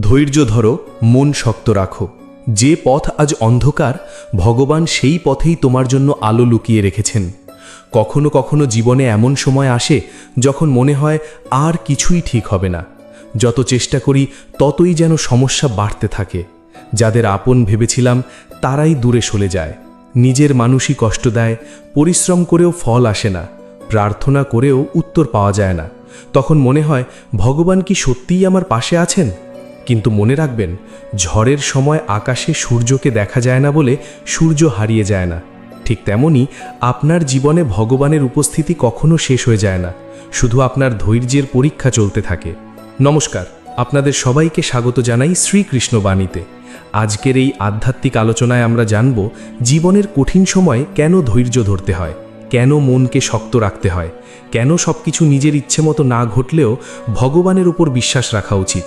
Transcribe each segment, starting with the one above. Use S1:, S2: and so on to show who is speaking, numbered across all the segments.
S1: ধৈর্য ধরো, মন শক্ত রাখো। যে পথ আজ অন্ধকার, ভগবান সেই পথেই তোমার জন্য আলো লুকিয়ে রেখেছেন। কখনো কখনো জীবনে এমন সময় আসে যখন মনে হয় আর কিছুই ঠিক হবে না। যত চেষ্টা করি ততই যেন সমস্যা বাড়তে থাকে। যাদের আপন ভেবেছিলাম তারাই দূরে সরে যায়। নিজের মানুষই কষ্ট দেয়, পরিশ্রম করেও ফল আসে না, প্রার্থনা করেও উত্তর পাওয়া যায় না। তখন মনে হয় ভগবান কি সত্যিই আমার পাশে আছেন? কিন্তু মনে রাখবেন, ঝড়ের সময় আকাশে সূর্যকে দেখা যায় না বলে সূর্য হারিয়ে যায় না। ঠিক তেমনি আপনার জীবনে ভগবানের উপস্থিতি কখনো শেষ হয়ে যায় না, শুধু আপনার ধৈর্যের পরীক্ষা চলতে থাকে। নমস্কার, আপনাদের সবাইকে স্বাগত জানাই শ্রীকৃষ্ণ বাণীতে। আজকের এই আধ্যাত্মিক আলোচনায় আমরা জানব জীবনের কঠিন সময়ে কেন ধৈর্য ধরতে হয়, কেন মনকে শক্ত রাখতে হয়, কেন সবকিছু নিজের ইচ্ছে মতো না ঘটলেও ভগবানের উপর বিশ্বাস রাখা উচিত,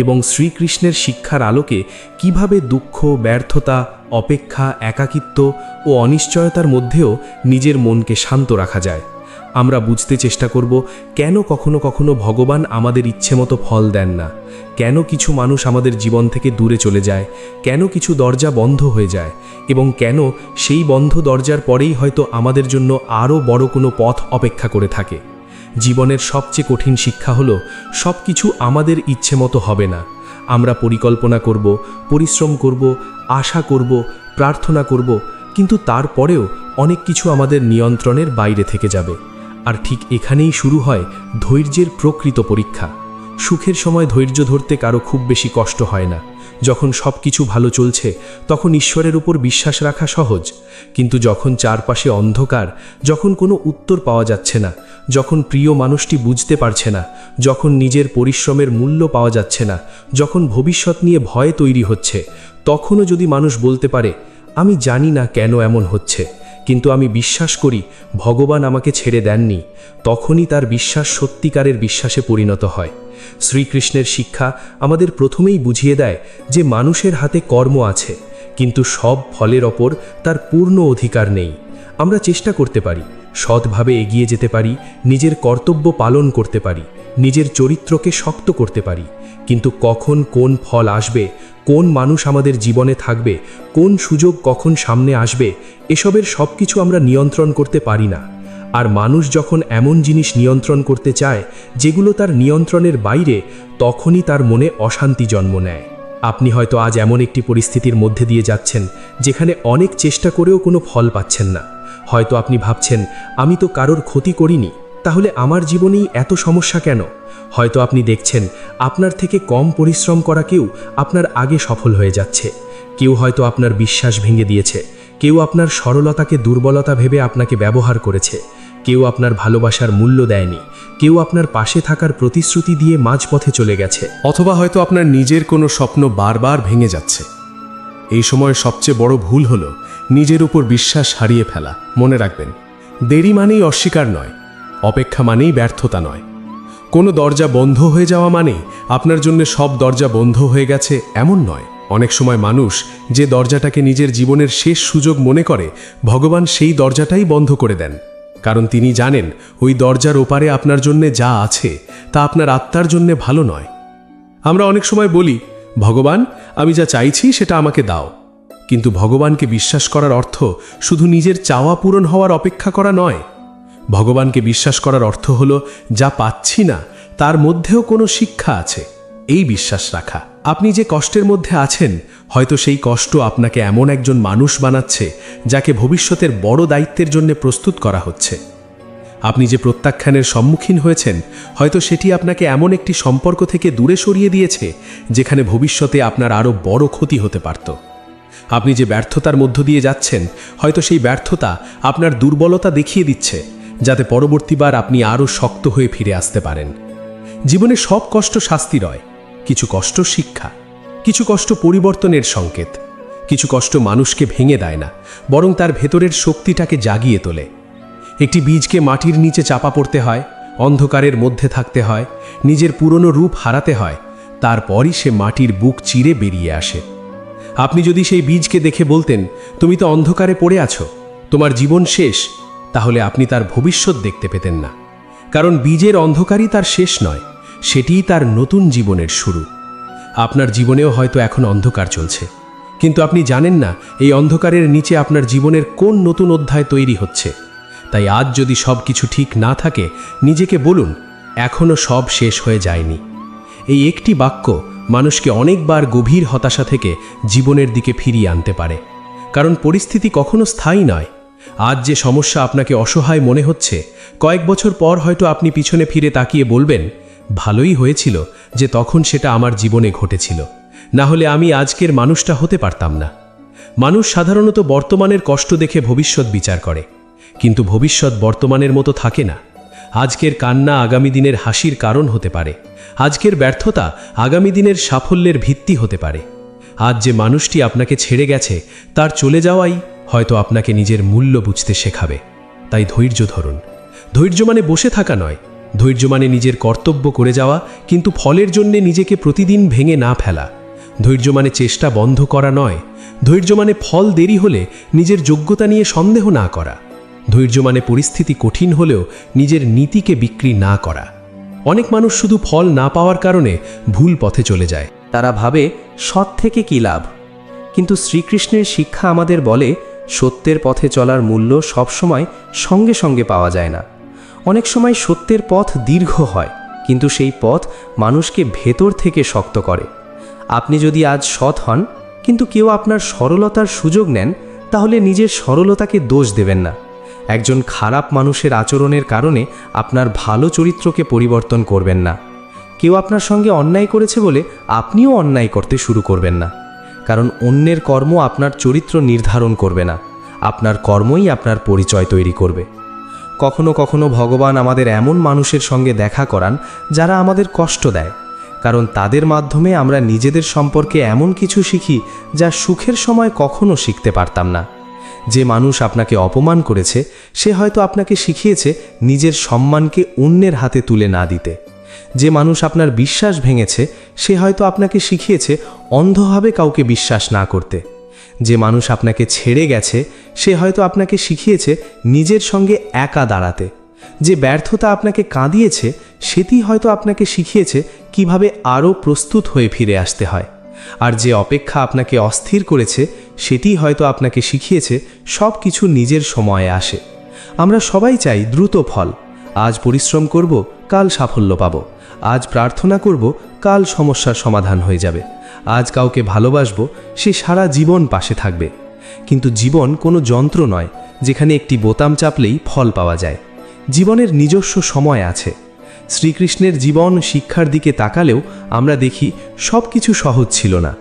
S1: এবং শ্রীকৃষ্ণের শিক্ষার আলোকে কিভাবে দুঃখ, ব্যর্থতা, অপেক্ষা, একাকিত্ব ও অনিশ্চয়তার মধ্যেও নিজের মনকে শান্ত রাখা যায়। আমরা বুঝতে চেষ্টা করব কেন কখনো কখনো ভগবান আমাদের ইচ্ছে মতো ফল দেন না, কেন কিছু মানুষ আমাদের জীবন থেকে দূরে চলে যায়, কেন কিছু দরজা বন্ধ হয়ে যায়, এবং কেন সেই বন্ধ দরজার পরেই হয়তো আমাদের জন্য আরও বড় কোনো পথ অপেক্ষা করে থাকে। জীবনের সবচেয়ে কঠিন শিক্ষা হলো সব কিছু আমাদের ইচ্ছে মতো হবে না। আমরা পরিকল্পনা করব, পরিশ্রম করব, আশা করব, প্রার্থনা করব, কিন্তু তারপরেও অনেক কিছু আমাদের নিয়ন্ত্রণের বাইরে থেকে যাবে। আর ঠিক এখানেই শুরু হয় ধৈর্যের প্রকৃত পরীক্ষা। সুখের সময় ধৈর্য ধরতে কারো খুব বেশি কষ্ট হয় না। যখন সব কিছু ভালো চলছে তখন ঈশ্বরের উপর বিশ্বাস রাখা সহজ। কিন্তু যখন চারপাশে অন্ধকার, যখন কোনো উত্তর পাওয়া যাচ্ছে না, যখন প্রিয় মানুষটি বুঝতে পারছে না, যখন নিজের পরিশ্রমের মূল্য পাওয়া যাচ্ছে না, যখন ভবিষ্যৎ নিয়ে ভয় তৈরি হচ্ছে, তখনও যদি মানুষ বলতে পারে, আমি জানি না কেন এমন হচ্ছে, কিন্তু আমি বিশ্বাস করি ভগবান আমাকে ছেড়ে দেননি, তখনই তার বিশ্বাস সত্যিকারের বিশ্বাসে পরিণত হয়। শ্রীকৃষ্ণের শিক্ষা আমাদের প্রথমেই বুঝিয়ে দেয় যে মানুষের হাতে কর্ম আছে, কিন্তু সব ফলের ওপর তার পূর্ণ অধিকার নেই। আমরা চেষ্টা করতে পারি, সৎভাবে এগিয়ে যেতে পারি, নিজের কর্তব্য পালন করতে পারি, নিজের চরিত্রকে শক্ত করতে পারি, কিন্তু কখন কোন ফল আসবে, কোন মানুষ আমাদের জীবনে থাকবে, কোন সুযোগ কখন সামনে আসবে, এসবের সব কিছু আমরা নিয়ন্ত্রণ করতে পারি না। আর মানুষ যখন এমন জিনিস নিয়ন্ত্রণ করতে চায় যেগুলো তার নিয়ন্ত্রণের বাইরে, তখনই তার মনে অশান্তি জন্ম নেয়। আপনি হয়তো আজ এমন একটি পরিস্থিতির মধ্যে দিয়ে যাচ্ছেন যেখানে অনেক চেষ্টা করেও কোনো ফল পাচ্ছেন না। হয়তো আপনি ভাবছেন, আমি তো কারোর ক্ষতি করিনি, তাহলে আমার জীবনেই এত সমস্যা কেন? হয়তো আপনি দেখছেন আপনার থেকে কম পরিশ্রম করা কেউ আপনার আগে সফল হয়ে যাচ্ছে। কেউ হয়তো আপনার বিশ্বাস ভেঙে দিয়েছে, কেউ আপনার সরলতাকে দুর্বলতা ভেবে আপনাকে ব্যবহার করেছে, কেউ আপনার ভালোবাসার মূল্য দেয়নি, কেউ আপনার পাশে থাকার প্রতিশ্রুতি দিয়ে মাঝপথে চলে গেছে, অথবা হয়তো আপনার নিজের কোনো স্বপ্ন বারবার ভেঙে যাচ্ছে। এই সময় সবচেয়ে বড় ভুল হলো নিজের উপর বিশ্বাস হারিয়ে ফেলা। মনে রাখবেন, দেরি মানেই অস্বীকার নয়, অপেক্ষা মানেই ব্যর্থতা নয়। কোনো দরজা বন্ধ হয়ে যাওয়া মানে আপনার জন্য সব দরজা বন্ধ হয়ে গেছে এমন নয়। অনেক সময় মানুষ যে দরজাটাকে নিজের জীবনের শেষ সুযোগ মনে করে, ভগবান সেই দরজাটাই বন্ধ করে দেন, কারণ তিনি জানেন ওই দরজার ওপারে আপনার জন্য যা আছে তা আপনার আত্মার জন্য ভালো নয়। আমরা অনেক সময় বলি, ভগবান, আমি যা চাইছি সেটা আমাকে দাও, কিন্তু ভগবানকে বিশ্বাস করার অর্থ শুধু নিজের চাওয়া পূরণ হওয়ার অপেক্ষা করা নয়। ভগবানকে বিশ্বাস করার অর্থ হলো যা পাচ্ছি না তার মধ্যেও কোনো শিক্ষা আছে, এই বিশ্বাস রাখা। আপনি যে কষ্টের মধ্যে আছেন, হয়তো সেই কষ্ট আপনাকে এমন একজন মানুষ বানাচ্ছে যাকে ভবিষ্যতের বড় দায়িত্বের জন্য প্রস্তুত করা হচ্ছে। আপনি যে প্রত্যাখ্যানের সম্মুখীন হয়েছেন, হয়তো সেটি আপনাকে এমন একটি সম্পর্ক থেকে দূরে সরিয়ে দিয়েছে যেখানে ভবিষ্যতে আপনার আরও বড় ক্ষতি হতে পারত। আপনি যে ব্যর্থতার মধ্য দিয়ে যাচ্ছেন, হয়তো সেই ব্যর্থতা আপনার দুর্বলতা দেখিয়ে দিচ্ছে, যাতে পরবর্তীবার আপনি আরও শক্ত হয়ে ফিরে আসতে পারেন। জীবনে সব কষ্ট শাস্তি নয়, কিছু কষ্ট শিক্ষা, কিছু কষ্ট পরিবর্তনের সংকেত, কিছু কষ্ট মানুষকে ভেঙে দেয় না, বরং তার ভেতরের শক্তিটাকে জাগিয়ে তোলে। একটি বীজকে মাটির নিচে চাপা পড়তে হয়, অন্ধকারের মধ্যে থাকতে হয়, নিজের পুরনো রূপ হারাতে হয়, তারপরই সে মাটির বুক চিরে বেরিয়ে আসে। আপনি যদি সেই বীজকে দেখে বলতেন, তুমি তো অন্ধকারে পড়ে আছো, তোমার জীবন শেষ, তাহলে আপনি তার ভবিষ্যৎ দেখতে পেতেন না। কারণ বীজের অন্ধকারই তার শেষ নয়, সেটিই তার নতুন জীবনের শুরু। আপনার জীবনেও হয়তো এখন অন্ধকার চলছে, কিন্তু আপনি জানেন না এই অন্ধকারের নিচে আপনার জীবনের কোন নতুন অধ্যায় তৈরি হচ্ছে। তাই আজ যদি সব কিছু ঠিক না থাকে, নিজেকে বলুন, এখনও সব শেষ হয়ে যায়নি। এই একটি বাক্য মানুষকে অনেকবার গভীর হতাশা থেকে জীবনের দিকে ফিরিয়ে আনতে পারে। কারণ পরিস্থিতি কখনো স্থায়ী নয়। আজ যে সমস্যা আপনাকে অসহায় মনে হচ্ছে, কয়েক বছর পর হয়তো আপনি পিছনে ফিরে তাকিয়ে বলবেন, ভালোই হয়েছিল যে তখন সেটা আমার জীবনে ঘটেছিল, না হলে আমি আজকের মানুষটা হতে পারতাম না। মানুষ সাধারণত বর্তমানের কষ্ট দেখে ভবিষ্যৎ বিচার করে, কিন্তু ভবিষ্যৎ বর্তমানের মতো থাকে না। আজকের কান্না আগামী দিনের হাসির কারণ হতে পারে, আজকের ব্যর্থতা আগামী দিনের সাফল্যের ভিত্তি হতে পারে। আজ যে মানুষটি আপনাকে ছেড়ে গেছে, তার চলে যাওয়াই হয়তো আপনাকে নিজের মূল্য বুঝতে শেখাবে। তাই ধৈর্য ধরুন। ধৈর্য মানে বসে থাকা নয়, ধৈর্য মানে নিজের কর্তব্য করে যাওয়া, কিন্তু ফলের জন্যে নিজেকে প্রতিদিন ভেঙে না ফেলা। ধৈর্য মানে চেষ্টা বন্ধ করা নয়, ধৈর্য মানে ফল দেরি হলে নিজের যোগ্যতা নিয়ে সন্দেহ না করা। ধৈর্য মানে পরিস্থিতি কঠিন হলেও নিজের নীতিকে বিক্রি না করা। অনেক মানুষ শুধু ফল না পাওয়ার কারণে ভুল পথে চলে যায়।
S2: তারা ভাবে সৎ থেকে কী লাভ, কিন্তু শ্রীকৃষ্ণের শিক্ষা আমাদের বলে সত্যের পথে চলার মূল্য সবসময় সঙ্গে সঙ্গে পাওয়া যায় না। অনেক সময় সত্যের পথ দীর্ঘ হয়, কিন্তু সেই পথ মানুষকে ভেতর থেকে শক্ত করে। আপনি যদি আজ সৎ হন, কিন্তু কেউ আপনার সরলতার সুযোগ নেন, তাহলে নিজের সরলতাকে দোষ দেবেন না। একজন খারাপ মানুষের আচরণের কারণে আপনার ভালো চরিত্রকে পরিবর্তন করবেন না। কেউ আপনার সঙ্গে অন্যায় করেছে বলে আপনিও অন্যায় করতে শুরু করবেন না, কারণ অন্যের কর্ম আপনার চরিত্র নির্ধারণ করবে না, আপনার কর্মই আপনার পরিচয় তৈরি করবে। কখনো কখনো ভগবান আমাদের এমন মানুষের সঙ্গে দেখা করান যারা আমাদের কষ্ট দেয়, কারণ তাদের মাধ্যমে আমরা নিজেদের সম্পর্কে এমন কিছু শিখি যা সুখের সময় কখনো শিখতে পারতাম না। যে মানুষ আপনাকে অপমান করেছে, সে হয়তো আপনাকে শিখিয়েছে নিজের সম্মানকে অন্যের হাতে তুলে না দিতে। যে মানুষ আপনার বিশ্বাস ভেঙেছে, সে হয়তো আপনাকে শিখিয়েছে অন্ধভাবে কাউকে বিশ্বাস না করতে। যে মানুষ আপনাকে ছেড়ে গেছে, সে হয়তো আপনাকে শিখিয়েছে নিজের সঙ্গে একা দাঁড়াতে। যে ব্যর্থতা আপনাকে কাঁদিয়েছে, সেটি হয়তো আপনাকে শিখিয়েছে কিভাবে আরও প্রস্তুত হয়ে ফিরে আসতে হয়। আর যে অপেক্ষা আপনাকে অস্থির করেছে, সেটি হয়তো আপনাকে শিখিয়েছে সব কিছু নিজের সময়ে আসে। আমরা সবাই চাই দ্রুত ফল। আজ পরিশ্রম করব, কাল সাফল্য পাব। আজ প্রার্থনা করব, কাল সমস্যার সমাধান হয়ে যাবে। আজ কাউকে ভালোবাসবো, সে সারা জীবন পাশে থাকবে। কিন্তু জীবন কোনো যন্ত্র নয় যেখানে একটি বোতাম চাপলেই ফল পাওয়া যায়। জীবনের নিজস্ব সময় আছে। শ্রীকৃষ্ণের জীবন শিক্ষার দিকে তাকালেও আমরা দেখি সব কিছু সহজ ছিল না।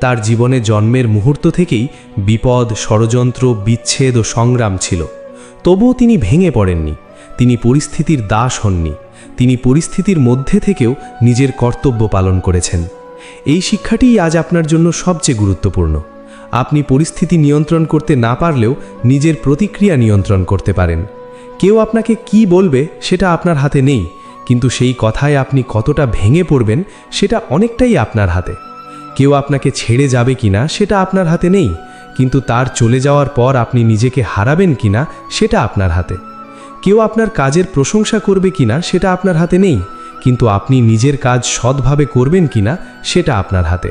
S2: তার জীবনে জন্মের মুহূর্ত থেকেই বিপদ, ষড়যন্ত্র, বিচ্ছেদ ও সংগ্রাম ছিল। তবুও তিনি ভেঙে পড়েননি, তিনি পরিস্থিতির দাস হননি। তিনি পরিস্থিতির মধ্যে থেকেও নিজের কর্তব্য পালন করেছেন। এই শিক্ষাটিই আজ আপনার জন্য সবচেয়ে গুরুত্বপূর্ণ। আপনি পরিস্থিতি নিয়ন্ত্রণ করতে না পারলেও নিজের প্রতিক্রিয়া নিয়ন্ত্রণ করতে পারেন। কেউ আপনাকে কি বলবে সেটা আপনার হাতে নেই, কিন্তু সেই কথায় আপনি কতটা ভেঙে পড়বেন সেটা অনেকটাই আপনার হাতে। কেউ আপনাকে ছেড়ে যাবে কিনা সেটা আপনার হাতে নেই, কিন্তু তার চলে যাওয়ার পর আপনি নিজেকে হারাবেন কিনা সেটা আপনার হাতে। কেউ আপনার কাজের প্রশংসা করবে কিনা সেটা আপনার হাতে নেই, কিন্তু আপনি নিজের কাজ সৎভাবে করবেন কিনা সেটা আপনার হাতে।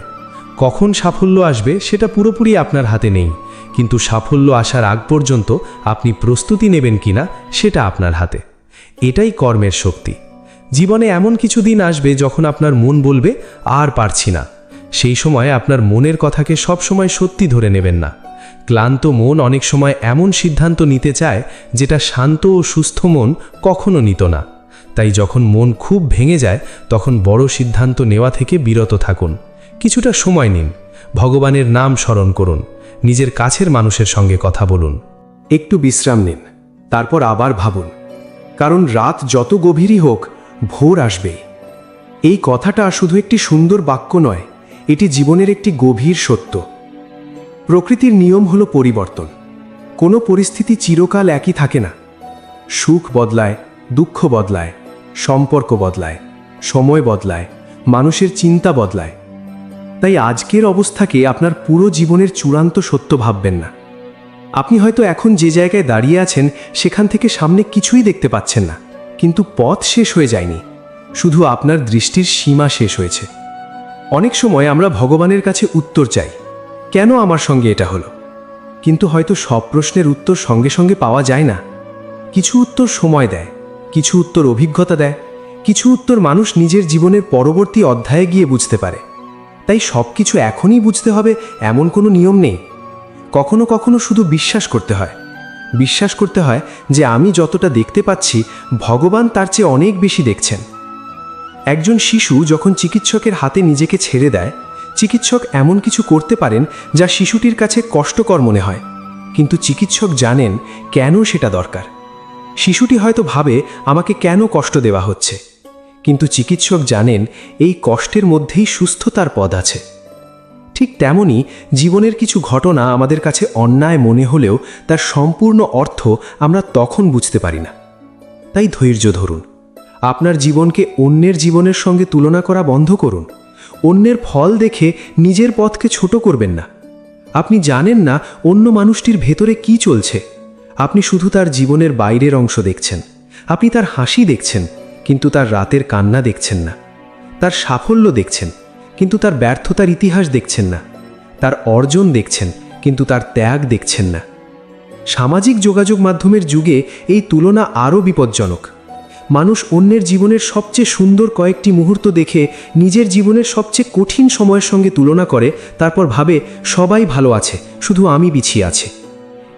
S2: কখন সাফল্য আসবে সেটা পুরোপুরি আপনার হাতে নেই, কিন্তু সাফল্য আসার আগ পর্যন্ত আপনি প্রস্তুতি নেবেন কিনা সেটা আপনার হাতে। এটাই কর্মের শক্তি। জীবনে এমন কিছু দিন আসবে যখন আপনার মন বলবে আর পারছি না। সেই সময় আপনার মনের কথাকে সবসময় সত্যি ধরে নেবেন না। ক্লান্ত মন অনেক সময় এমন সিদ্ধান্ত নিতে চায় যেটা শান্ত ও সুস্থ মন কখনো নিত না। তাই যখন মন খুব ভেঙে যায়, তখন বড় সিদ্ধান্ত নেওয়া থেকে বিরত থাকুন। কিছুটা সময় নিন, ভগবানের নাম স্মরণ করুন, নিজের কাছের মানুষের সঙ্গে কথা বলুন।
S3: একটু বিশ্রাম নিন, তারপর আবার ভাবুন, কারণ রাত যত গভীরই হোক, ভোর আসবেই। এই কথাটা শুধু একটি সুন্দর বাক্য নয়, এটি জীবনের একটি গভীর সত্য। প্রকৃতির নিয়ম হলো পরিবর্তন। কোনো পরিস্থিতি চিরকাল একই থাকে না। সুখ বদলায়, দুঃখ বদলায়, সম্পর্ক বদলায়, সময় বদলায়, মানুষের চিন্তা বদলায়। তাই আজকের অবস্থাকে আপনার পুরো জীবনের চূড়ান্ত সত্য ভাববেন না। আপনি হয়তো এখন যে জায়গায় দাঁড়িয়ে আছেন সেখান থেকে সামনে কিছুই দেখতে পাচ্ছেন না, কিন্তু পথ শেষ হয়ে যায়নি, শুধু আপনার দৃষ্টির সীমা শেষ হয়েছে। অনেক সময় আমরা ভগবানের কাছে উত্তর চাই, কেন আমার সঙ্গে এটা হলো? কিন্তু হয়তো সব প্রশ্নের উত্তর সঙ্গে সঙ্গে পাওয়া যায় না। কিছু উত্তর সময় দেয়, কিছু উত্তর অভিজ্ঞতা দেয়, কিছু উত্তর মানুষ নিজের জীবনের পরবর্তী অধ্যায়ে গিয়ে বুঝতে পারে। তাই সব কিছু এখনই বুঝতে হবে এমন কোনো নিয়ম নেই। কখনো কখনো শুধু বিশ্বাস করতে হয়। বিশ্বাস করতে হয় যে আমি যতটা দেখতে পাচ্ছি, ভগবান তার চেয়ে অনেক বেশি দেখছেন। একজন শিশু যখন চিকিৎসকের হাতে নিজেকে ছেড়ে দেয়, চিকিৎসক এমন কিছু করতে পারেন যা শিশুটির কাছে কষ্টকর মনে হয়, কিন্তু চিকিৎসক জানেন কেন সেটা দরকার। শিশুটি হয়তো ভাবে আমাকে কেন কষ্ট দেওয়া হচ্ছে, কিন্তু চিকিৎসক জানেন এই কষ্টের মধ্যেই সুস্থতার পথ আছে। ঠিক তেমনি জীবনের কিছু ঘটনা আমাদের কাছে অন্যায় মনে হলেও তার সম্পূর্ণ অর্থ আমরা তখন বুঝতে পারি না। তাই ধৈর্য ধরুন। আপনার জীবনকে অন্যের জীবনের সঙ্গে তুলনা করা বন্ধ করুন। অন্যের ফল দেখে নিজের পথকে ছোট করবেন না। আপনি জানেন না অন্য মানুষটির ভেতরে কি চলছে। আপনি শুধু তার জীবনের বাইরের অংশ দেখছেন। আপনি তার হাসি দেখছেন, কিন্তু তার রাতের কান্না দেখছেন না। তার সাফল্য দেখছেন, কিন্তু তার ব্যর্থতার ইতিহাস দেখছেন না। তার অর্জন দেখছেন, কিন্তু তার ত্যাগ দেখছেন না। সামাজিক যোগাযোগ মাধ্যমের যুগে এই তুলনা আরও বিপজ্জনক। মানুষ অন্যের জীবনের সবচেয়ে সুন্দর কয়েকটি মুহূর্ত দেখে নিজের জীবনের সবচেয়ে কঠিন সময়ের সঙ্গে তুলনা করে, তারপর ভাবে সবাই ভালো আছে, শুধু আমি পিছিয়ে আছি।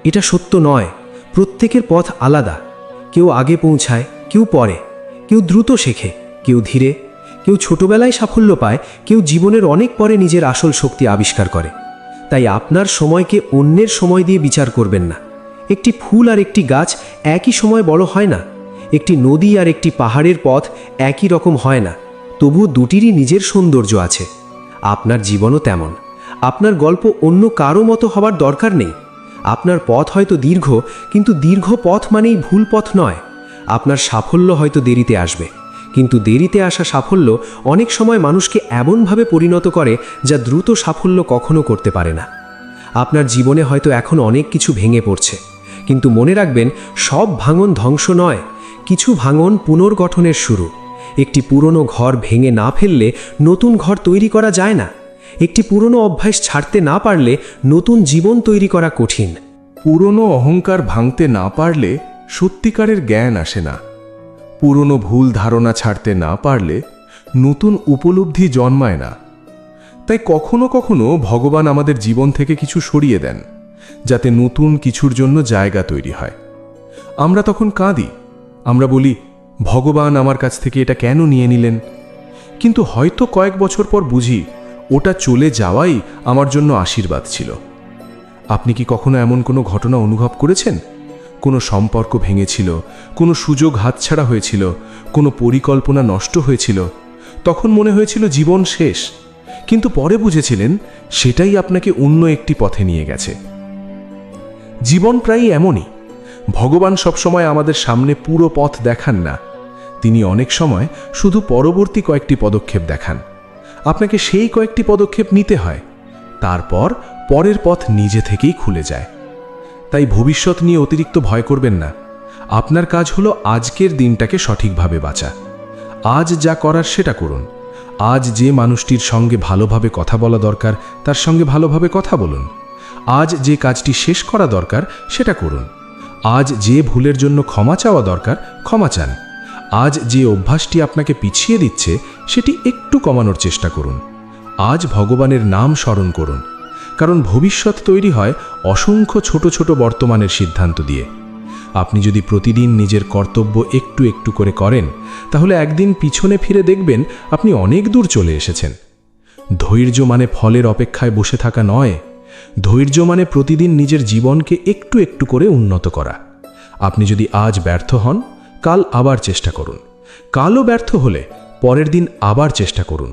S3: এটা সত্য নয়। প্রত্যেকের পথ আলাদা। কেউ আগে পৌঁছায়, কেউ পরে, কেউ দ্রুত শেখে, কেউ ধীরে, কেউ ছোটবেলায় সাফল্য পায়, কেউ জীবনের অনেক পরে নিজের আসল শক্তি আবিষ্কার করে। তাই আপনার সময়কে অন্যের সময় দিয়ে বিচার করবেন না। একটি ফুল আর একটি গাছ একই সময় বড় হয় না। একটি নদী আর একটি পাহাড়ের পথ একই রকম হয় না। তবু দুটিরই নিজের সৌন্দর্য আছে। আপনার জীবনও তেমন। আপনার গল্প অন্য কারো মতো হবার দরকার নেই। আপনার পথ হয়তো দীর্ঘ, কিন্তু দীর্ঘ পথ মানেই ভুল পথ নয়। আপনার সাফল্য হয়তো দেরিতে আসবে, কিন্তু দেরিতে আসা সাফল্য অনেক সময় মানুষকে এমনভাবে পরিণত করে যা দ্রুত সাফল্য কখনো করতে পারে না। আপনার জীবনে হয়তো এখন অনেক কিছু ভেঙে পড়ছে, কিন্তু মনে রাখবেন সব ভাঙন ধ্বংস নয়, কিছু ভাঙন পুনর্গঠনের শুরু। একটি পুরনো ঘর ভেঙে না ফেললে নতুন ঘর তৈরি করা যায় না। একটি পুরনো অভ্যাস ছাড়তে না পারলে নতুন জীবন তৈরি করা কঠিন।
S4: পুরনো অহংকার ভাঙতে না পারলে সত্যিকারের জ্ঞান আসে না। পুরনো ভুল ধারণা ছাড়তে না পারলে নতুন উপলব্ধি জন্মায় না। তাই কখনো কখনো ভগবান আমাদের জীবন থেকে কিছু সরিয়ে দেন, যাতে নতুন কিছুর জন্য জায়গা তৈরি হয়। আমরা তখন কাঁদি। আমরা বলি, ভগবান আমার কাছ থেকে এটা কেন নিয়ে নিলেন? কিন্তু হয়তো কয়েক বছর পর বুঝি ওটা চলে যাওয়াই আমার জন্য আশীর্বাদ ছিল। আপনি কি কখনো এমন কোনো ঘটনা অনুভব করেছেন? কোনো সম্পর্ক ভেঙেছিল, কোনো সুযোগ হাতছাড়া হয়েছিল, কোনো পরিকল্পনা নষ্ট হয়েছিল, তখন মনে হয়েছিল জীবন শেষ, কিন্তু পরে বুঝেছিলেন সেটাই আপনাকে অন্য একটি পথে নিয়ে গেছে। জীবন প্রায়ই এমনই। ভগবান সবসময় আমাদের সামনে পুরো পথ দেখান না। তিনি অনেক সময় শুধু পরবর্তী কয়েকটি পদক্ষেপ দেখান। আপনাকে সেই কয়েকটি পদক্ষেপ নিতে হয়, তারপর পরের পথ নিজে থেকেই খুলে যায়। তাই ভবিষ্যৎ নিয়ে অতিরিক্ত ভয় করবেন না। আপনার কাজ হলো আজকের দিনটাকে সঠিকভাবে বাঁচা। আজ যা করার সেটা করুন। আজ যে মানুষটির সঙ্গে ভালোভাবে কথা বলা দরকার তার সঙ্গে ভালোভাবে কথা বলুন। আজ যে কাজটি শেষ করা দরকার সেটা করুন। আজ যে ভুলের জন্য ক্ষমা চাওয়া দরকার ক্ষমা চান। আজ যে অভ্যাসটি আপনাকে পিছিয়ে দিচ্ছে সেটি একটু কমানোর চেষ্টা করুন। আজ ভগবানের নাম স্মরণ করুন, কারণ ভবিষ্যৎ তৈরি হয় অসংখ্য ছোট ছোট বর্তমানের সিদ্ধান্ত দিয়ে। আপনি যদি প্রতিদিন নিজের কর্তব্য একটু একটু করে করেন, তাহলে একদিন পিছনে ফিরে দেখবেন আপনি অনেক দূর চলে এসেছেন। ধৈর্য মানে ফলের অপেক্ষায় বসে থাকা নয়। ধৈর্য মানে প্রতিদিন নিজের জীবনকে একটু একটু করে উন্নত করা। আপনি যদি আজ ব্যর্থ হন, কাল আবার চেষ্টা করুন। কালও ব্যর্থ হলে পরের দিন আবার চেষ্টা করুন,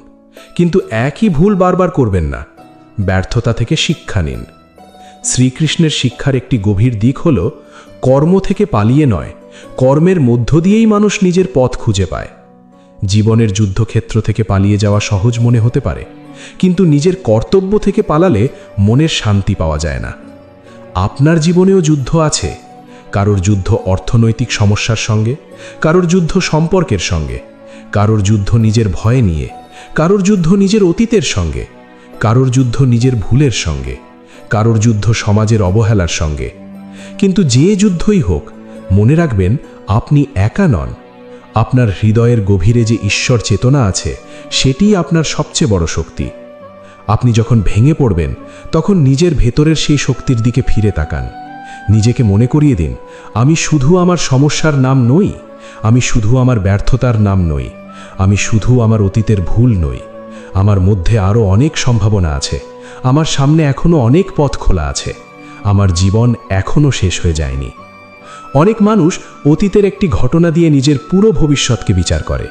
S4: কিন্তু একই ভুল বারবার করবেন না। ব্যর্থতা থেকে শিক্ষা নিন। শ্রীকৃষ্ণের শিক্ষার একটি গভীর দিক হল, কর্ম থেকে পালিয়ে নয়, কর্মের মধ্য দিয়েই মানুষ নিজের পথ খুঁজে পায়। জীবনের যুদ্ধক্ষেত্র থেকে পালিয়ে যাওয়া সহজ মনে হতে পারে, কিন্তু নিজের কর্তব্য থেকে পালালে মনের শান্তি পাওয়া যায় না। আপনার জীবনেও যুদ্ধ আছে। কারোর যুদ্ধ অর্থনৈতিক সমস্যার সঙ্গে, কারোর যুদ্ধ সম্পর্কের সঙ্গে, কারোর যুদ্ধ নিজের ভয় নিয়ে, কারোর যুদ্ধ নিজের অতীতের সঙ্গে, কারোর যুদ্ধ নিজের ভুলের সঙ্গে, কারোর যুদ্ধ সমাজের অবহেলার সঙ্গে। কিন্তু যে যুদ্ধই হোক, মনে রাখবেন আপনি একা নন। আপনার হৃদয়ের গভীরে যে ঈশ্বর চেতনা আছে, সেটিই আপনার সবচেয়ে বড় শক্তি। আপনি যখন ভেঙে পড়বেন, তখন নিজের ভেতরের সেই শক্তির দিকে ফিরে তাকান। নিজেকে মনে করিয়ে দিন, আমি শুধু আমার সমস্যার নাম নই, আমি শুধু আমার ব্যর্থতার নাম নই, আমি শুধু আমার অতীতের ভুল নই। আমার মধ্যে আরও অনেক সম্ভাবনা আছে, আমার সামনে এখনও অনেক পথ খোলা আছে, আমার জীবন এখনও শেষ হয়ে যায়নি। অনেক মানুষ অতীতের একটি ঘটনা দিয়ে নিজের পুরো ভবিষ্যৎকে বিচার করে।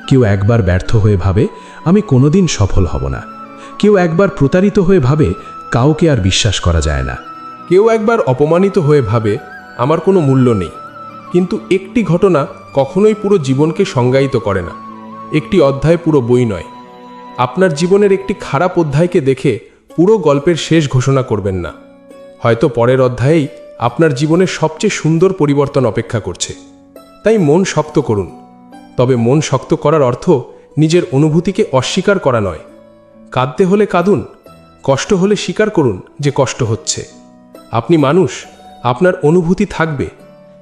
S4: কেউ একবার ব্যর্থ হয়ে ভাবে, আমি কোনোদিন সফল হব না। কেউ একবার প্রতারিত হয়ে ভাবে, কাউকে আর বিশ্বাস করা যায় না।
S1: কেউ একবার অপমানিত হয়ে ভাবে, আমার কোনো মূল্য নেই। কিন্তু একটি ঘটনা কখনোই পুরো জীবনকে সংজ্ঞায়িত করে না। একটি অধ্যায় পুরো বই নয়। আপনার জীবনের একটি খারাপ অধ্যায়কে দেখে পুরো গল্পের শেষ ঘোষণা করবেন না। হয়তো পরের অধ্যায়েই আপনার জীবনের সবচেয়ে সুন্দর পরিবর্তন অপেক্ষা করছে। তাই মন শক্ত করুন। তবে মন শক্ত করার অর্থ নিজের অনুভূতিকে অস্বীকার করা নয়। কাঁদতে হলে কাঁদুন, কষ্ট হলে স্বীকার করুন যে কষ্ট হচ্ছে। আপনি মানুষ, আপনার অনুভূতি থাকবে,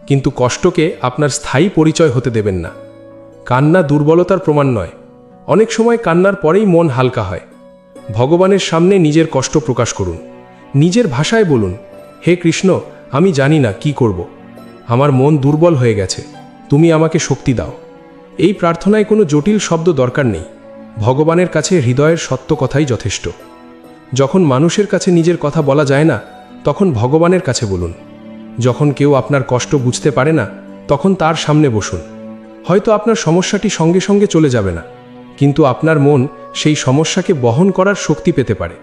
S1: কিন্তু কষ্টকে আপনার স্থায়ী পরিচয় হতে দেবেন না। কান্না দুর্বলতার প্রমাণ নয়। অনেক সময় কান্নার পরেই মন হালকা হয়। ভগবানের সামনে নিজের কষ্ট প্রকাশ করুন। নিজের ভাষায় বলুন, হে কৃষ্ণ, আমি জানি না কি করব। আমার মন দুর্বল হয়ে গেছে, তুমি আমাকে শক্তি দাও। এই প্রার্থনায় কোনো জটিল শব্দ দরকার নেই। ভগবানের কাছে হৃদয়ের সত্য কথাই যথেষ্ট। যখন মানুষের কাছে নিজের কথা বলা যায় না, তখন ভগবানের কাছে বলুন। যখন কেউ আপনার কষ্ট বুঝতে পারে না, তখন তার সামনে বসুন। হয়তো আপনার সমস্যাটি সঙ্গে সঙ্গে চলে যাবে না, কিন্তু আপনার মন সেই সমস্যাকে বহন করার শক্তি পেতে পারে।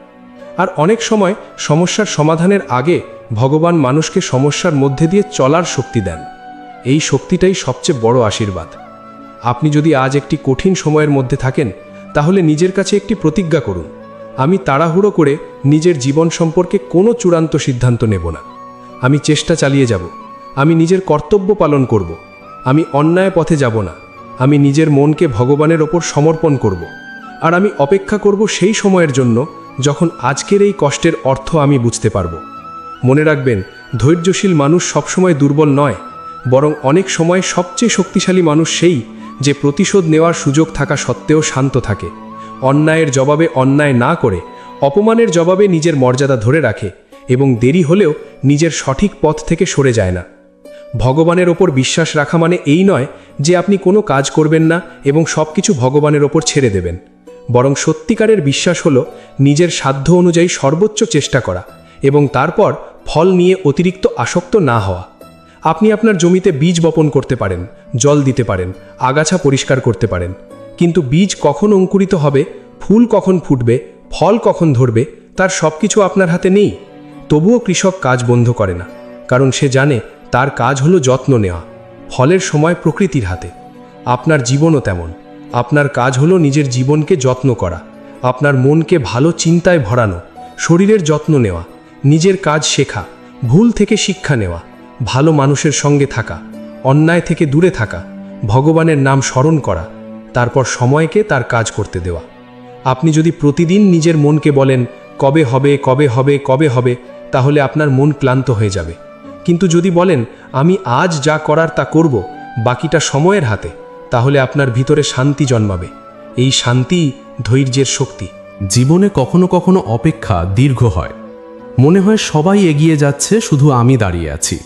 S1: আর অনেক সময় সমস্যার সমাধানের আগে ভগবান মানুষকে সমস্যার মধ্যে দিয়ে চলার শক্তি দেন। এই শক্তিটাই সবচেয়ে বড় আশীর্বাদ। আপনি যদি আজ একটি কঠিন সময়ের মধ্যে থাকেন, তাহলে নিজের কাছে একটি প্রতিজ্ঞা করুন, আমি তাড়াহুড়ো করে নিজের জীবন সম্পর্কে কোনো চূড়ান্ত সিদ্ধান্ত নেব না। আমি চেষ্টা চালিয়ে যাব, আমি নিজের কর্তব্য পালন করব, আমি অন্যায় পথে যাব না, আমি নিজের মনকে ভগবানের ওপর সমর্পণ করব। আর আমি অপেক্ষা করব সেই সময়ের জন্য যখন আজকের এই কষ্টের অর্থ আমি বুঝতে পারব। মনে রাখবেন, ধৈর্যশীল মানুষ সবসময় দুর্বল নয়, বরং অনেক সময় সবচেয়ে শক্তিশালী মানুষ সেই যে প্রতিশোধ নেওয়ার সুযোগ থাকা সত্ত্বেও শান্ত থাকে, অন্যায়ের জবাবে অন্যায় না করে অপমানের জবাবে নিজের মর্যাদা ধরে রাখে এবং দেরি হলেও নিজের সঠিক পথ থেকে সরে যায় না। ভগবানের ওপর বিশ্বাস রাখা মানে এই নয় যে আপনি কোনো কাজ করবেন না এবং সব কিছু ভগবানের ওপর ছেড়ে দেবেন, বরং সত্যিকারের বিশ্বাস হলো নিজের সাধ্য অনুযায়ী সর্বোচ্চ চেষ্টা করা এবং তারপর ফল নিয়ে অতিরিক্ত আসক্ত না হওয়া। আপনি আপনার জমিতে বীজ বপন করতে পারেন, জল দিতে পারেন, আগাছা পরিষ্কার করতে পারেন, কিন্তু বীজ কখন অঙ্কুরিত হবে, ফুল কখন ফুটবে, ফল কখন ধরবে, তার সব কিছু আপনার হাতে নেই। তবুও কৃষক কাজ বন্ধ করে না, কারণ সে জানে তার কাজ হলো যত্ন নেওয়া। ফলের সময় প্রকৃতির হাতে। আপনার জীবনও তেমন। আপনার কাজ হলো নিজের জীবনকে যত্ন করা, আপনার মনকে ভালো চিন্তায় ভরানো, শরীরের যত্ন নেওয়া, নিজের কাজ শেখা, ভুল থেকে শিক্ষা নেওয়া, ভালো মানুষের সঙ্গে থাকা, অন্যায় থেকে দূরে থাকা, ভগবানের নাম স্মরণ করা, তারপর সময়কে তার কাজ করতে দেওয়া। আপনি যদি প্রতিদিন নিজের মনকে বলেন কবে হবে, কবে হবে, কবে হবে, তাহলে আপনার মন ক্লান্ত হয়ে যাবে। কিন্তু যদি বলেন আমি আজ যা করার তা করব, বাকিটা সময়ের হাতে, তাহলে আপনার ভিতরে শান্তি জন্মাবে। এই শান্তি ধৈর্যের শক্তি।
S3: জীবনে কখনো কখনো অপেক্ষা দীর্ঘ হয়। মনে হয় সবাই এগিয়ে যাচ্ছে, শুধু আমি দাঁড়িয়ে আছি।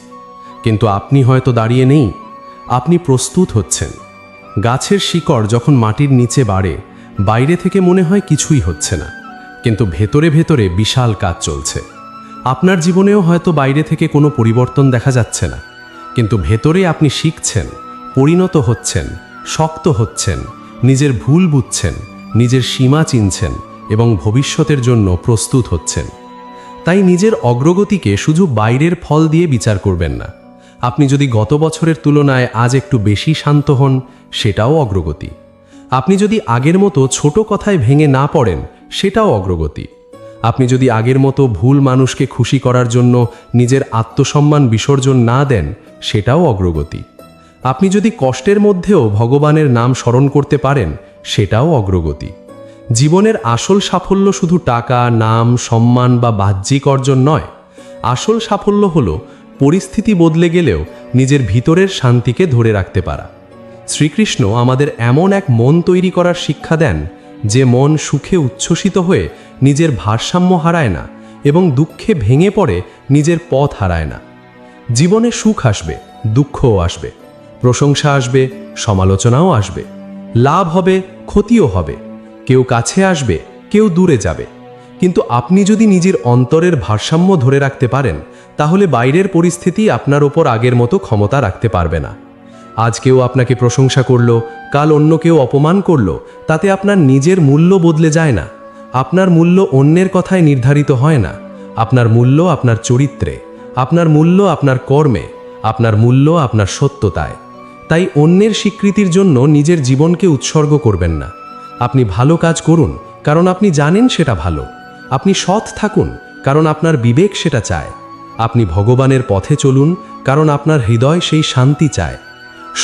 S3: কিন্তু আপনি হয়তো দাঁড়িয়ে নেই, আপনি প্রস্তুত হচ্ছেন। গাছের শিকড় যখন মাটির নিচে বাড়ে, বাইরে থেকে মনে হয় কিছুই হচ্ছে না, কিন্তু ভেতরে ভেতরে বিশাল কাজ চলছে। আপনার জীবনেও হয়তো বাইরে থেকে কোনো পরিবর্তন দেখা যাচ্ছে না, কিন্তু ভেতরে আপনি শিখছেন, পরিণত হচ্ছেন, শক্ত হচ্ছেন, নিজের ভুল বুঝছেন, নিজের সীমা চিনছেন এবং ভবিষ্যতের জন্য প্রস্তুত হচ্ছেন। তাই নিজের অগ্রগতিকে শুধু বাইরের ফল দিয়ে বিচার করবেন না। আপনি যদি গত বছরের তুলনায় আজ একটু বেশি শান্ত হন, সেটাও অগ্রগতি। আপনি যদি আগের মতো ছোট কথায় ভেঙে না পড়েন, সেটাও অগ্রগতি। আপনি যদি আগের মতো ভুল মানুষকে খুশি করার জন্য নিজের আত্মসম্মান বিসর্জন না দেন, সেটাও অগ্রগতি। আপনি যদি কষ্টের মধ্যেও ভগবানের নাম স্মরণ করতে পারেন, সেটাও অগ্রগতি।
S1: জীবনের আসল সাফল্য শুধু টাকা, নাম, সম্মান বা বাহ্যিক অর্জন নয়। আসল সাফল্য হলো পরিস্থিতি বদলে গেলেও নিজের ভিতরের শান্তিকে ধরে রাখতে পারা। শ্রীকৃষ্ণ আমাদের এমন এক মন তৈরি করার শিক্ষা দেন, যে মন সুখে উচ্ছ্বসিত হয়ে নিজের ভারসাম্য হারায় না এবং দুঃখে ভেঙে পড়ে নিজের পথ হারায় না। জীবনে সুখ আসবে, দুঃখও আসবে, প্রশংসা আসবে, সমালোচনাও আসবে, লাভ হবে, ক্ষতিও হবে, কেউ কাছে আসবে, কেউ দূরে যাবে। কিন্তু আপনি যদি নিজের অন্তরের ভারসাম্য ধরে রাখতে পারেন, তাহলে বাইরের পরিস্থিতি আপনার ওপর আগের মতো ক্ষমতা রাখতে পারবে না। আজ কেউ আপনাকে প্রশংসা করলো, কাল অন্য কেউ অপমান করলো, তাতে আপনার নিজের মূল্য বদলে যায় না। আপনার মূল্য অন্যের কথায় নির্ধারিত হয় না। আপনার মূল্য আপনার চরিত্রে, আপনার মূল্য আপনার কর্মে, আপনার মূল্য আপনার সত্যতায়। তাই অন্যের স্বীকৃতির জন্য নিজের জীবনকে উৎসর্গ করবেন না। আপনি ভালো কাজ করুন, কারণ আপনি জানেন সেটা ভালো। আপনি সৎ থাকুন, কারণ আপনার বিবেক সেটা চায়। আপনি ভগবানের পথে চলুন, কারণ আপনার হৃদয় সেই শান্তি চায়।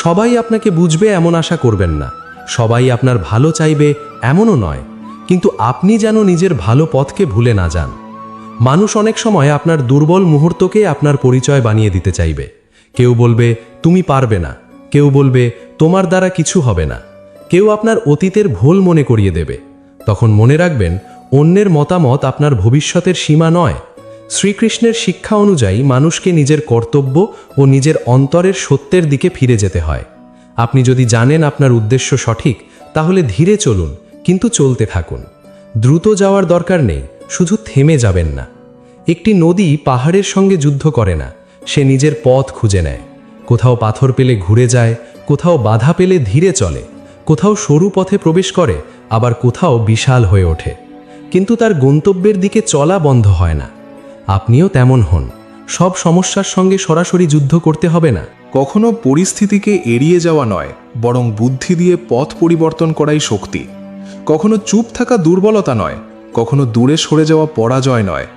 S1: সবাই আপনাকে বুঝবে এমন আশা করবেন না। সবাই আপনার ভালো চাইবে এমনও নয়, কিন্তু আপনি যেন নিজের ভালো পথকে ভুলে না যান। মানুষ অনেক সময় আপনার দুর্বল মুহূর্তকে আপনার পরিচয় বানিয়ে দিতে চাইবে। কেউ বলবে তুমি পারবে না, কেউ বলবে তোমার দ্বারা কিছু হবে না, কেউ আপনার অতীতের ভুল মনে করিয়ে দেবে। তখন মনে রাখবেন, অন্যের মতামত আপনার ভবিষ্যতের সীমা নয়। শ্রীকৃষ্ণের শিক্ষা অনুযায়ী মানুষকে নিজের কর্তব্য ও নিজের অন্তরের সত্যের দিকে ফিরে যেতে হয়। আপনি যদি জানেন আপনার উদ্দেশ্য সঠিক, তাহলে ধীরে চলুন, কিন্তু চলতে থাকুন। দ্রুত যাওয়ার দরকার নেই, শুধু থেমে যাবেন না। একটি নদী পাহাড়ের সঙ্গে যুদ্ধ করে না, সে নিজের পথ খুঁজে নেয়। কোথাও পাথর পেলে ঘুরে যায়, কোথাও বাধা পেলে ধীরে চলে, কোথাও সরু পথে প্রবেশ করে, আবার কোথাও বিশাল হয়ে ওঠে। কিন্তু তার গন্তব্যের দিকে চলা বন্ধ হয় না। আপনিও তেমন হন। সব সমস্যার সঙ্গে সরাসরি যুদ্ধ করতে হবে না।
S4: কখনো পরিস্থিতিকে এড়িয়ে যাওয়া নয়, বরং বুদ্ধি দিয়ে পথ পরিবর্তন করাই শক্তি। কখনো চুপ থাকা দুর্বলতা নয়, কখনো দূরে সরে যাওয়া পরাজয় নয়।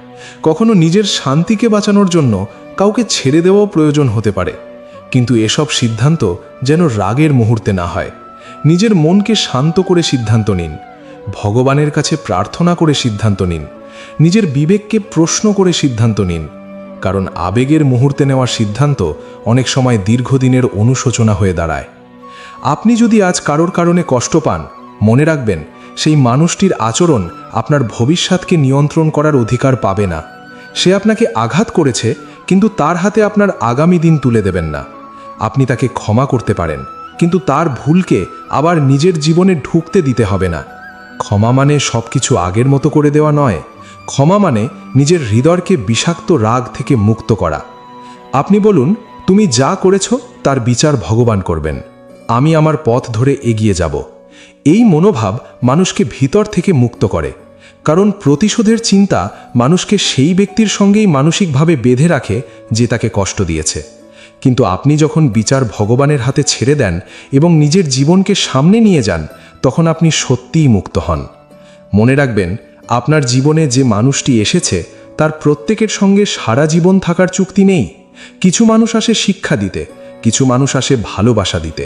S4: কখনো নিজের শান্তিকে বাঁচানোর জন্য কাউকে ছেড়ে দেওয়াও প্রয়োজন হতে পারে, কিন্তু এসব সিদ্ধান্ত যেন রাগের মুহূর্তে না হয়। নিজের মনকে শান্ত করে সিদ্ধান্ত নিন, ভগবানের কাছে প্রার্থনা করে সিদ্ধান্ত নিন, নিজের বিবেককে প্রশ্ন করে সিদ্ধান্ত নিন। কারণ আবেগের মুহূর্তে নেওয়া সিদ্ধান্ত অনেক সময় দীর্ঘদিনের অনুশোচনা হয়ে দাঁড়ায়। আপনি যদি আজ কারোর কারণে কষ্ট পান, মনে রাখবেন, সেই মানুষটির আচরণ আপনার ভবিষ্যৎকে নিয়ন্ত্রণ করার অধিকার পাবে না। সে আপনাকে আঘাত করেছে, কিন্তু তার হাতে আপনার আগামী দিন তুলে দেবেন না। আপনি তাকে ক্ষমা করতে পারেন, কিন্তু তার ভুলকে আবার নিজের জীবনে ঢুকতে দিতে হবে না। ক্ষমা মানে সব কিছু আগের মতো করে দেওয়া নয়। ক্ষমা মানে নিজের হৃদয়কে বিষাক্ত রাগ থেকে মুক্ত করা। আপনি বলুন, তুমি যা করেছ তার বিচার ভগবান করবেন, আমি আমার পথ ধরে এগিয়ে যাব। এই মনোভাব মানুষকে ভিতর থেকে মুক্ত করে। কারণ প্রতিশোধের চিন্তা মানুষকে সেই ব্যক্তির সঙ্গেই মানসিকভাবে বেঁধে রাখে যে তাকে কষ্ট দিয়েছে। কিন্তু আপনি যখন বিচার ভগবানের হাতে ছেড়ে দেন এবং নিজের জীবনকে সামনে নিয়ে যান, তখন আপনি সত্যিই মুক্ত হন। মনে রাখবেন, আপনার জীবনে যে মানুষটি এসেছে তার প্রত্যেকের সঙ্গে সারা জীবন থাকার চুক্তি নেই। কিছু মানুষ আসে শিক্ষা দিতে, কিছু মানুষ আসে ভালোবাসা দিতে,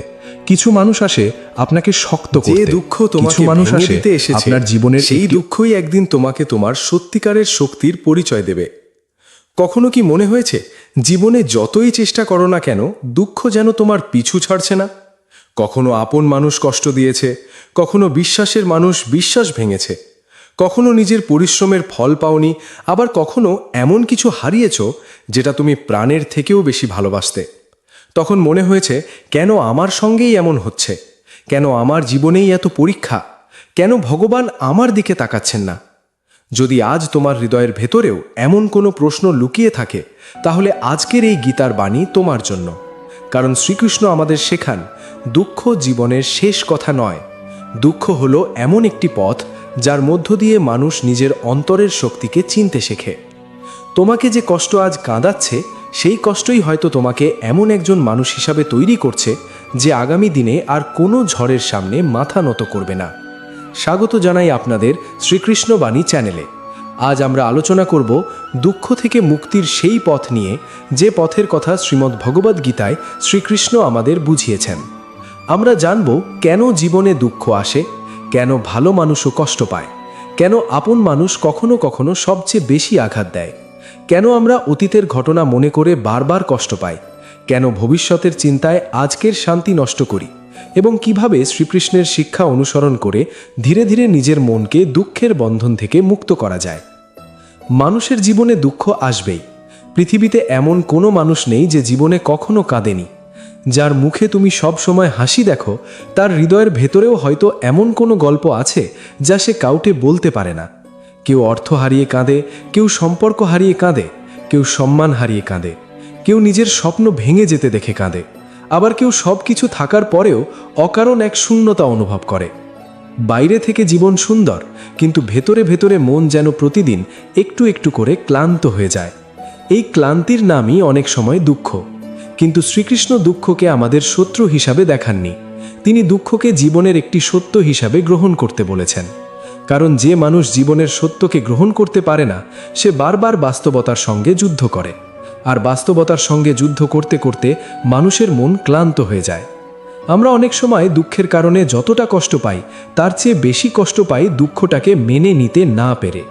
S4: কিছু মানুষ আসে আপনাকে শক্ত করতে।
S3: যে দুঃখ তোমাকে
S4: কিছু মানুষ
S3: ভেঙে
S4: আসে
S3: দিতে এসেছে,
S4: আপনার জীবনের
S3: সেই দুঃখই একদিন তোমাকে তোমার সত্যিকারের শক্তির পরিচয় দেবে। কখনো কি মনে হয়েছে, জীবনে যতই চেষ্টা করো না কেন, দুঃখ যেন তোমার পিছু ছাড়ছে না? কখনো আপন মানুষ কষ্ট দিয়েছে, কখনো বিশ্বাসের মানুষ বিশ্বাস ভেঙেছে, কখনো নিজের পরিশ্রমের ফল পাওনি, আবার কখনো এমন কিছু হারিয়েছ যেটা তুমি প্রাণের থেকেও বেশি ভালোবাসতে। তখন মনে হয়েছে, কেন আমার সঙ্গেই এমন হচ্ছে? কেন আমার জীবনেই এত পরীক্ষা? কেন ভগবান আমার দিকে তাকাচ্ছেন না? যদি আজ তোমার হৃদয়ের ভেতরেও এমন কোনো প্রশ্ন লুকিয়ে থাকে, তাহলে আজকের এই গীতার বাণী তোমার জন্য। কারণ শ্রীকৃষ্ণ আমাদের শেখান, দুঃখ জীবনের শেষ কথা নয়। দুঃখ হলো এমন একটি পথ যার মধ্য দিয়ে মানুষ নিজের অন্তরের শক্তিকে চিনতে শেখে। তোমাকে যে কষ্ট আজ কাঁদাচ্ছে, সেই কষ্টই হয়তো তোমাকে এমন একজন মানুষ হিসাবে তৈরি করছে যে আগামী দিনে আর কোনো ঝড়ের সামনে মাথা নত করবে না। স্বাগত জানাই আপনাদের শ্রীকৃষ্ণ বাণী চ্যানেলে। আজ আমরা আলোচনা করব দুঃখ থেকে মুক্তির সেই পথ নিয়ে, যে পথের কথা শ্রীমদ্ ভগবদ্ গীতায় শ্রীকৃষ্ণ আমাদের বুঝিয়েছেন। আমরা জানব কেন জীবনে দুঃখ আসে,
S2: কেন ভালো মানুষও কষ্ট পায়, কেন আপন মানুষ কখনো কখনো সবচেয়ে বেশি আঘাত দেয়, কেন আমরা অতীতের ঘটনা মনে করে বারবার কষ্ট পাই, কেন ভবিষ্যতের চিন্তায় আজকের শান্তি নষ্ট করি, এবং কিভাবে শ্রীকৃষ্ণের শিক্ষা অনুসরণ করে ধীরে ধীরে নিজের মনকে দুঃখের বন্ধন থেকে মুক্ত করা যায়। মানুষের জীবনে দুঃখ আসবেই। পৃথিবীতে এমন কোনো মানুষ নেই যে জীবনে কখনো কাঁদেনি। যার মুখে তুমি সব সময় হাসি দেখো, তার হৃদয়ের ভেতরেও হয়তো এমন কোনো গল্প আছে যা সে কাউকে বলতে পারে না। কেউ অর্থ হারিয়ে কাঁদে, কেউ সম্পর্ক হারিয়ে কাঁদে, কেউ সম্মান হারিয়ে কাঁদে, কেউ নিজের স্বপ্ন ভেঙে যেতে দেখে কাঁদে, আবার কেউ সব কিছু থাকার পরেও অকারণ এক শূন্যতা অনুভব করে। বাইরে থেকে জীবন সুন্দর, কিন্তু ভেতরে ভেতরে মন যেন প্রতিদিন একটু একটু করে ক্লান্ত হয়ে যায়। এই ক্লান্তির নামই অনেক সময় দুঃখ। কিন্তু শ্রীকৃষ্ণ দুঃখকে আমাদের শত্রু হিসাবে দেখাননি। তিনি দুঃখকে জীবনের একটি সত্য হিসাবে গ্রহণ করতে বলেছেন। কারণ যে মানুষ জীবনের সত্যকে গ্রহণ করতে পারে না, সে বারবার বাস্তবতার সঙ্গে যুদ্ধ করে। আর বাস্তবতার সঙ্গে যুদ্ধ করতে করতে মানুষের মন ক্লান্ত হয়ে যায়। আমরা অনেক সময় দুঃখের কারণে যতটা কষ্ট পাই, তার চেয়ে বেশি কষ্ট পাই দুঃখটাকে মেনে নিতে না পেরে।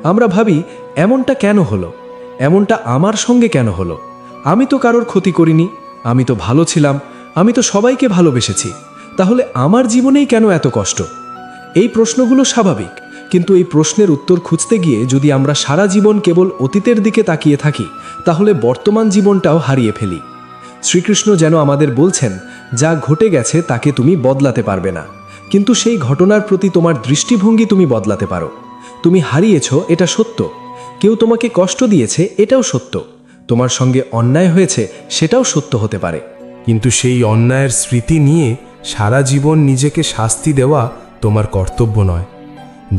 S2: আমরা ভাবি, এমনটা কেন হলো, এমনটা আমার সঙ্গে কেন হলো, আমি তো কারোর ক্ষতি করিনি, আমি তো ভালো ছিলাম, আমি তো সবাইকে ভালোবেসেছি, তাহলে আমার জীবনেই কেন এত কষ্ট? এই প্রশ্নগুলো স্বাভাবিক, কিন্তু এই প্রশ্নের উত্তর খুঁজতে গিয়ে যদি আমরা সারা জীবন কেবল অতীতের দিকে তাকিয়ে থাকি, তাহলে বর্তমান জীবনটাও হারিয়ে ফেলি। শ্রীকৃষ্ণ যেন আমাদের বলছেন, যা ঘটে গেছে তাকে তুমি বদলাতে পারবে না, কিন্তু সেই ঘটনার প্রতি তোমার দৃষ্টিভঙ্গি তুমি বদলাতে পারো। তুমি হারিয়েছ, এটা সত্য। কেউ তোমাকে কষ্ট দিয়েছে, এটাও সত্য। তোমার সঙ্গে অন্যায় হয়েছে, সেটাও সত্য হতে পারে।
S1: কিন্তু সেই অন্যায়ের স্মৃতি নিয়ে সারা জীবন নিজেকে শাস্তি দেওয়া তোমার কর্তব্য নয়।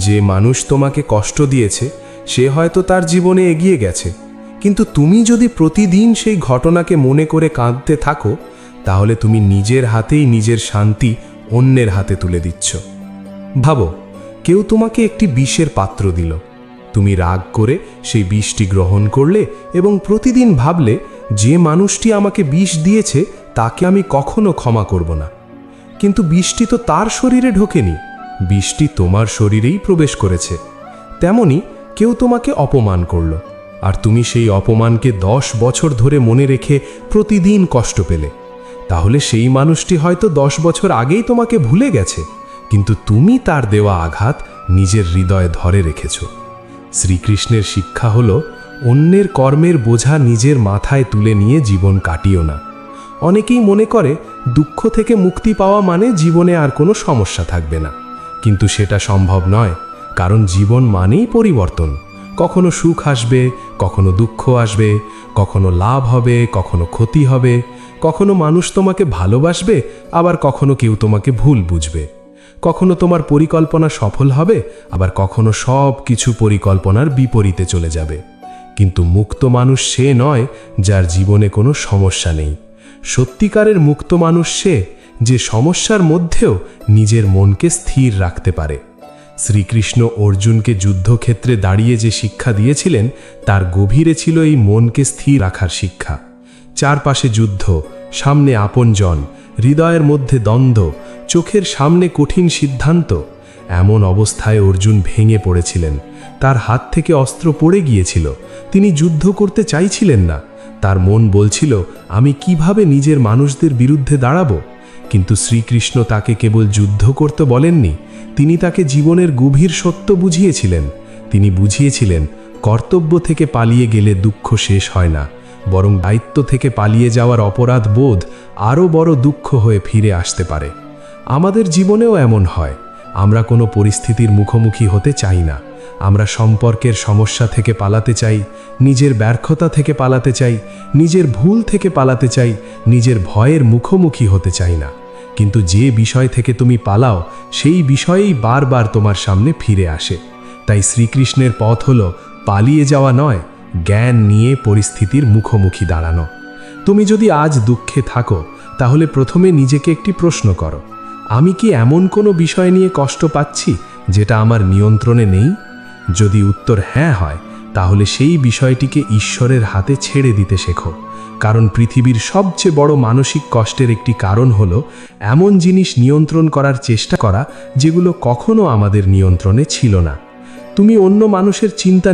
S1: যে মানুষ তোমাকে কষ্ট দিয়েছে, সে হয়তো তার জীবনে এগিয়ে গেছে, কিন্তু তুমি যদি প্রতিদিন সেই ঘটনাকে মনে করে কাঁদতে থাকো, তাহলে তুমি নিজের হাতেই নিজের শান্তি অন্যের হাতে তুলে দিচ্ছ। ভাবো, কেউ তোমাকে একটি বিষের পাত্র দিল, তুমি রাগ করে সেই বিষটি গ্রহণ করলে এবং প্রতিদিন ভাবলে, যে মানুষটি আমাকে বিষ দিয়েছে তাকে আমি কখনো ক্ষমা করব না। কিন্তু বিষটি তো তার শরীরে ঢোকেনি, বিষটি তোমার শরীরেই প্রবেশ করেছে। তেমনি কেউ তোমাকে অপমান করল, আর তুমি সেই অপমানকে 10 বছর ধরে মনে রেখে প্রতিদিন কষ্ট পেলে। তাহলে সেই মানুষটি হয়তো 10 বছর আগেই তোমাকে ভুলে গেছে, কিন্তু তুমি তার দেওয়া আঘাত নিজের হৃদয়ে ধরে রেখেছ। শ্রীকৃষ্ণের শিক্ষা হলো, অন্যের কর্মের বোঝা নিজের মাথায় তুলে নিয়ে জীবন কাটিও না। অনেকেই মনে করে দুঃখ থেকে মুক্তি পাওয়া মানে জীবনে আর কোনো সমস্যা থাকবে না, কিন্তু সেটা সম্ভব নয়। কারণ জীবন মানেই পরিবর্তন। কখনো সুখ আসবে, কখনো দুঃখ আসবে, কখনো লাভ হবে, কখনো ক্ষতি হবে, কখনো মানুষ তোমাকে ভালোবাসবে, আবার কখনো কেউ তোমাকে ভুল বুঝবে। কখনো তোমার পরিকল্পনা সফল হবে, আবার কখনো সব কিছু পরিকল্পনার বিপরীতে চলে যাবে। কিন্তু মুক্ত মানুষ সে নয় যার জীবনে কোনো সমস্যা নেই। সত্যিকারের মুক্ত মানুষ সে, যে সমস্যার মধ্যেও নিজের মনকে স্থির রাখতে পারে। শ্রীকৃষ্ণ অর্জুনকে যুদ্ধক্ষেত্রে দাঁড়িয়ে যে শিক্ষা দিয়েছিলেন, তার গভীরে ছিল এই মনকে স্থির রাখার শিক্ষা। চারপাশে যুদ্ধ, সামনে আপনজন, হৃদয়ের মধ্যে দ্বন্দ্ব, চোখের সামনে কঠিন সিদ্ধান্ত। এমন অবস্থায় অর্জুন ভেঙে পড়েছিলেন। তার হাত থেকে অস্ত্র পড়ে গিয়েছিল। তিনি যুদ্ধ করতে চাইছিলেন না। তার মন বলছিল, আমি কিভাবে নিজের মানুষদের বিরুদ্ধে দাঁড়াবো? কিন্তু শ্রীকৃষ্ণ তাকে কেবল যুদ্ধ করতে বলেননি, তিনি তাকে জীবনের গভীর সত্য বুঝিয়েছিলেন। তিনি বুঝিয়েছিলেন, কর্তব্য থেকে পালিয়ে গেলে দুঃখ শেষ হয় না, বরং দায়িত্ব থেকে পালিয়ে যাওয়ার অপরাধ বোধ আরও বড় দুঃখ হয়ে ফিরে আসতে পারে। আমাদের জীবনেও এমন হয়। আমরা কোনো পরিস্থিতির মুখোমুখি হতে চাই না। আমরা সম্পর্কের সমস্যা থেকে পালাতে চাই, নিজের ব্যর্থতা থেকে পালাতে চাই, নিজের ভুল থেকে পালাতে চাই, নিজের ভয়ের মুখোমুখি হতে চাই না। কিন্তু যে বিষয় থেকে তুমি পালাও, সেই বিষয়েই বারবার তোমার সামনে ফিরে আসে। তাই শ্রীকৃষ্ণের পথ হলো পালিয়ে যাওয়া নয়, জ্ঞান নিয়ে পরিস্থিতির মুখোমুখি দাঁড়ানো। তুমি যদি আজ দুঃখে থাকো, তাহলে প্রথমে নিজেকে একটি প্রশ্ন করো, আমি কি এমন কোনো বিষয় নিয়ে কষ্ট পাচ্ছি যেটা আমার নিয়ন্ত্রণে নেই? যদি উত্তর হ্যাঁ হয়, তাহলে সেই বিষয়টিকে ঈশ্বরের হাতে ছেড়ে দিতে শেখো। কারণ পৃথিবীর সবচেয়ে বড় মানসিক কষ্টের একটি কারণ হলো এমন জিনিস নিয়ন্ত্রণ করার চেষ্টা করা যেগুলো কখনো আমাদের নিয়ন্ত্রণে ছিল না। তুমি অন্য মানুষের চিন্তা